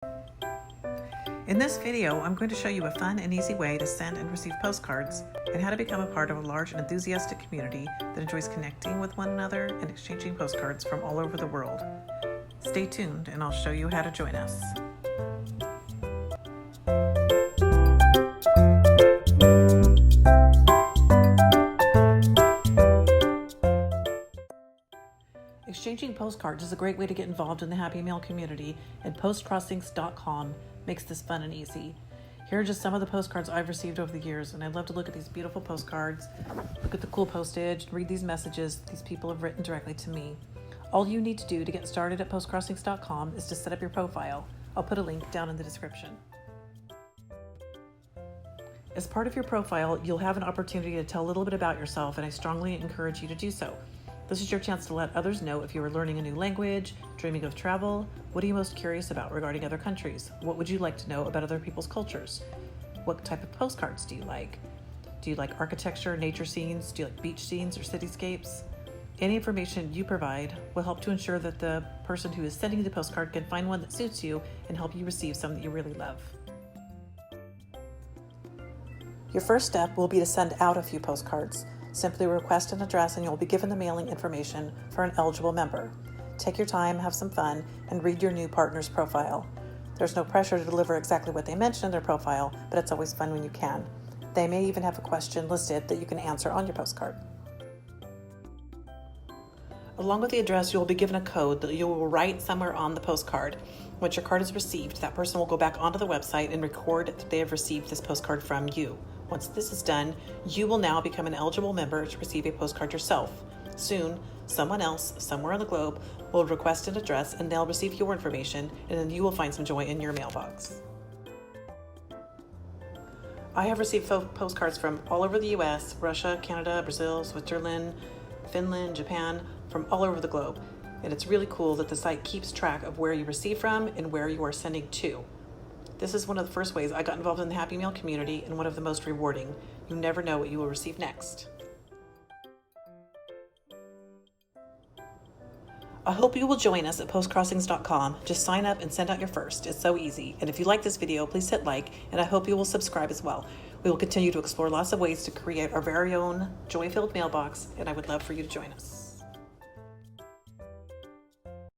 In this video, I'm going to show you a fun and easy way to send and receive postcards and how to become a part of a large and enthusiastic community that enjoys connecting with one another and exchanging postcards from all over the world. Stay tuned and I'll show you how to join us. Exchanging postcards is a great way to get involved in the Happy Mail community, and Postcrossing.com makes this fun and easy. Here are just some of the postcards I've received over the years, and I love to look at these beautiful postcards, look at the cool postage, read these messages these people have written directly to me. All you need to do to get started at Postcrossing.com is to set up your profile. I'll put a link down in the description. As part of your profile, you'll have an opportunity to tell a little bit about yourself, and I strongly encourage you to do so. This is your chance to let others know if you are learning a new language, dreaming of travel. What are you most curious about regarding other countries? What would you like to know about other people's cultures? What type of postcards do you like? Do you like architecture, nature scenes? Do you like beach scenes or cityscapes? Any information you provide will help to ensure that the person who is sending you the postcard can find one that suits you and help you receive some that you really love. Your first step will be to send out a few postcards. Simply request an address and you'll be given the mailing information for an eligible member. Take your time, have some fun, and read your new partner's profile. There's no pressure to deliver exactly what they mention in their profile, but it's always fun when you can. They may even have a question listed that you can answer on your postcard. Along with the address, you will be given a code that you will write somewhere on the postcard. Once your card is received, that person will go back onto the website and record that they have received this postcard from you. Once this is done, you will now become an eligible member to receive a postcard yourself. Soon, someone else, somewhere on the globe, will request an address and they'll receive your information, and then you will find some joy in your mailbox. I have received postcards from all over the US, Russia, Canada, Brazil, Switzerland, Finland, Japan, from all over the globe. And it's really cool that the site keeps track of where you receive from and where you are sending to. This is one of the first ways I got involved in the Happy Mail community and one of the most rewarding. You never know what you will receive next. I hope you will join us at postcrossings.com. Just sign up and send out your first. It's so easy. And if you like this video, please hit like, and I hope you will subscribe as well. We will continue to explore lots of ways to create our very own joy-filled mailbox, and I would love for you to join us.